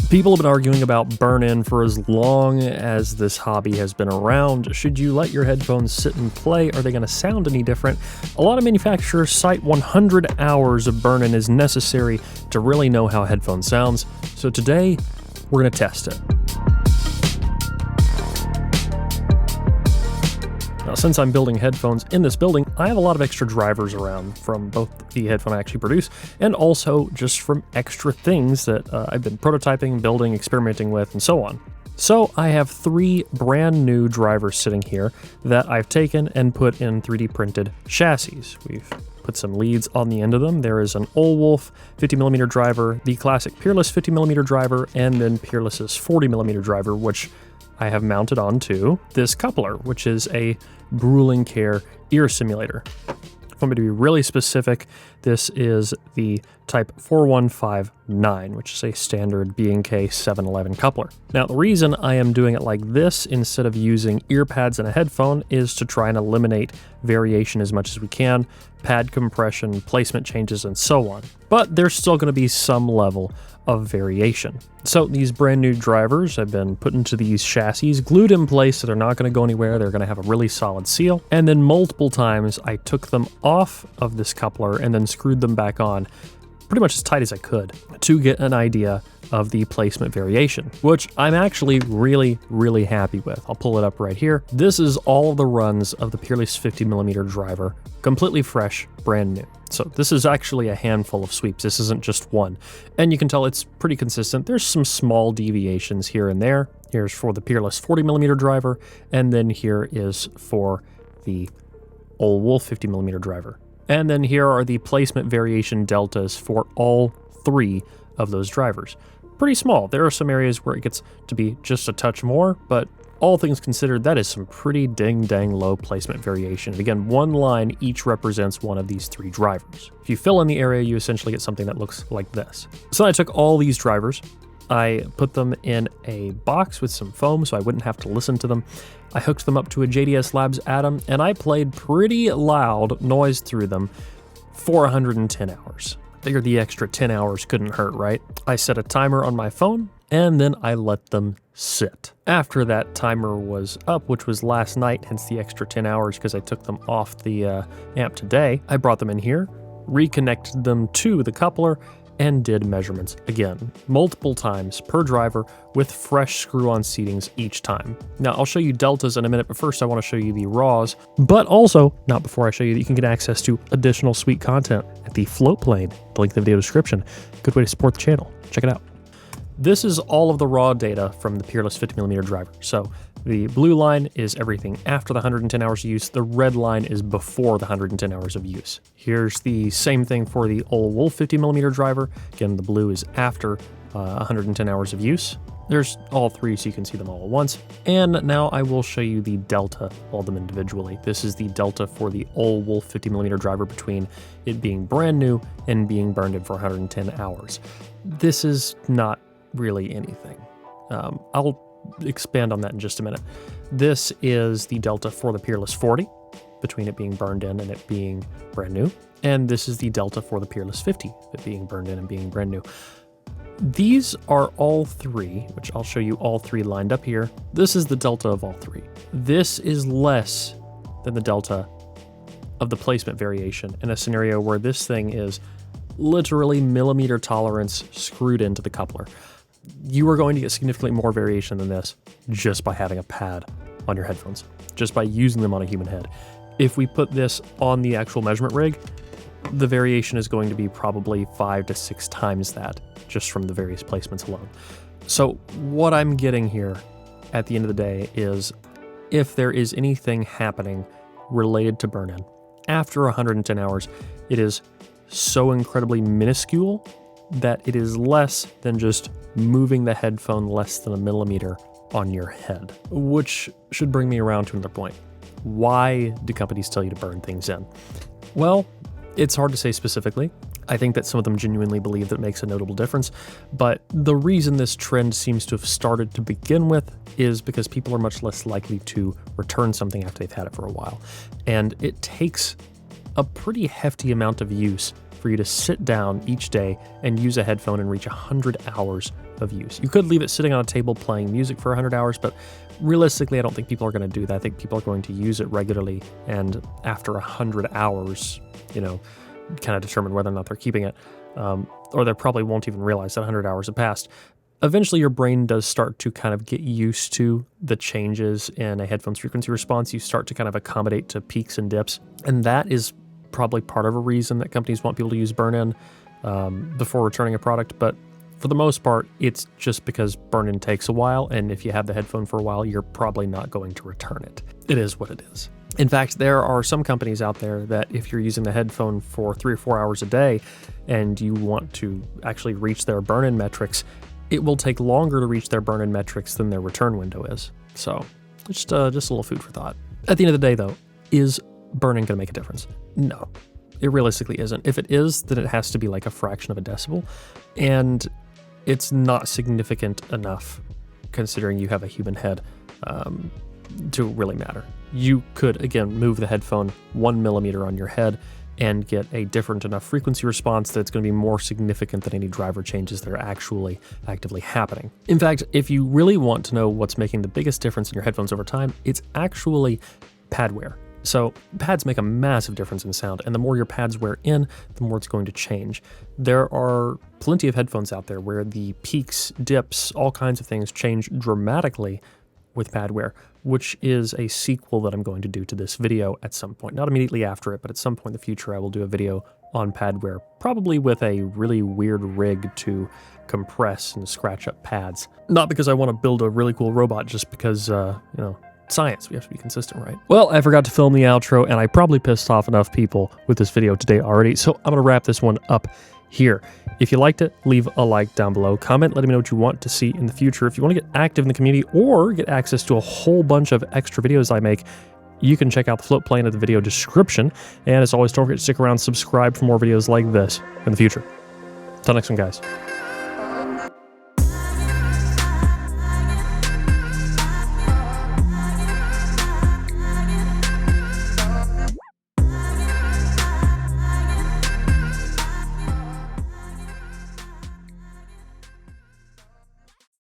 People have been arguing about burn-in for as long as this hobby has been around. Should you let your headphones sit and play? Are they going to sound any different? A lot of manufacturers cite 100 hours of burn-in is necessary to really know how a headphone sounds. So today, we're going to test it. Now, since I'm building headphones in this building, I have a lot of extra drivers around from both the headphone I actually produce and also just from extra things that I've been prototyping, building, experimenting with, and so on. So I have 3 brand new drivers sitting here that I've taken and put in 3D printed chassis. We've put some leads on the end of them. There is an Wolf 50mm driver, the classic Peerless 50mm driver, and then Peerless's 40mm driver, which I have mounted onto this coupler, which is a Bruling Care ear simulator. If I'm going to be really specific, this is the Type 4159, which is a standard B&K 711 coupler. Now, the reason I am doing it like this instead of using ear pads and a headphone is to try and eliminate variation as much as we can, pad compression, placement changes, and so on. But there's still going to be some level of variation. So these brand new drivers have been put into these chassis, glued in place so they're not going to go anywhere. They're going to have a really solid seal. And then multiple times I took them off of this coupler and then screwed them back on pretty much as tight as I could to get an idea of the placement variation, which I'm actually really happy with. I'll pull it up right here. This is all the runs of the Peerless 50mm driver, completely fresh, brand new. So this is actually a handful of sweeps. This isn't just one. And you can tell it's pretty consistent. There's some small deviations here and there. Here's for the Peerless 40mm driver, and then here is for the Wolf 50mm driver. And then here are the placement variation deltas for all 3 of those drivers. Pretty small. There are some areas where it gets to be just a touch more, but all things considered, that is some pretty dang low placement variation. And again, one line each represents one of these 3 drivers. If you fill in the area, you essentially get something that looks like this. So I took all these drivers, I put them in a box with some foam so I wouldn't have to listen to them. I hooked them up to a JDS Labs Atom, and I played pretty loud noise through them for 110 hours. Figured the extra 10 hours couldn't hurt, right? I set a timer on my phone, and then I let them sit. After that timer was up, which was last night, hence the extra 10 hours because I took them off the amp today, I brought them in here, reconnected them to the coupler, and did measurements again, multiple times per driver with fresh screw-on seatings each time. Now, I'll show you deltas in a minute, but first I want to show you the raws, but also, not before I show you that you can get access to additional sweet content at the float plane, the link in the video description. Good way to support the channel. Check it out. This is all of the raw data from the Peerless 50mm driver. So the blue line is everything after the 110 hours of use. The red line is before the 110 hours of use. Here's the same thing for the Wolf 50mm driver. Again, the blue is after 110 hours of use. There's all 3 so you can see them all at once. And now I will show you the delta, all of them individually. This is the delta for the Wolf 50mm driver between it being brand new and being burned in for 110 hours. This is not really anything. I'll expand on that in just a minute. This is the delta for the Peerless 40 between it being burned in and it being brand new. And this is the delta for the Peerless 50, it being burned in and being brand new. These are all 3, which I'll show you all 3 lined up here. This is the delta of all 3. This is less than the delta of the placement variation in a scenario where this thing is literally millimeter tolerance screwed into the coupler. You are going to get significantly more variation than this just by having a pad on your headphones, just by using them on a human head. If we put this on the actual measurement rig, the variation is going to be probably 5 to 6 times that just from the various placements alone. So what I'm getting here at the end of the day is if there is anything happening related to burn-in after 110 hours, it is so incredibly minuscule that it is less than just moving the headphone less than a millimeter on your head, which should bring me around to another point. Why do companies tell you to burn things in? Well, it's hard to say specifically. I think that some of them genuinely believe that it makes a notable difference, but the reason this trend seems to have started to begin with is because people are much less likely to return something after they've had it for a while. And it takes a pretty hefty amount of use for you to sit down each day and use a headphone and reach 100 hours of use. You could leave it sitting on a table playing music for 100 hours, but realistically, I don't think people are going to do that. I think people are going to use it regularly, and after 100 hours, you know, kind of determine whether or not they're keeping it, or they probably won't even realize that 100 hours have passed. Eventually, your brain does start to kind of get used to the changes in a headphone's frequency response. You start to kind of accommodate to peaks and dips, and that is probably part of a reason that companies want people to use burn-in before returning a product. But for the most part, it's just because burn-in takes a while, and if you have the headphone for a while, you're probably not going to return it. It is what it is. In fact, there are some companies out there that if you're using the headphone for 3 or 4 hours a day and you want to actually reach their burn-in metrics, it will take longer to reach their burn-in metrics than their return window is. So just a little food for thought. At the end of the day, though, is burn-in going to make a difference? No, it realistically isn't. If it is, then it has to be like a fraction of a decibel, and it's not significant enough considering you have a human head to really matter. You could, again, move the headphone 1 millimeter on your head and get a different enough frequency response that it's going to be more significant than any driver changes that are actually actively happening. In fact, if you really want to know what's making the biggest difference in your headphones over time, it's actually pad wear. So pads make a massive difference in sound, and the more your pads wear in, the more it's going to change. There are plenty of headphones out there where the peaks, dips, all kinds of things change dramatically with pad wear, which is a sequel that I'm going to do to this video at some point. Not immediately after it, but at some point in the future I will do a video on pad wear, probably with a really weird rig to compress and scratch up pads. Not because I want to build a really cool robot, just because, you know, science, we have to be consistent, right? Well, I forgot to film the outro, and I probably pissed off enough people with this video today already, so I'm going to wrap this one up here. If you liked it, leave a like down below. Comment, letting me know what you want to see in the future. If you want to get active in the community or get access to a whole bunch of extra videos I make, you can check out the float plane in the video description. And as always, don't forget to stick around and subscribe for more videos like this in the future. Till next one, guys.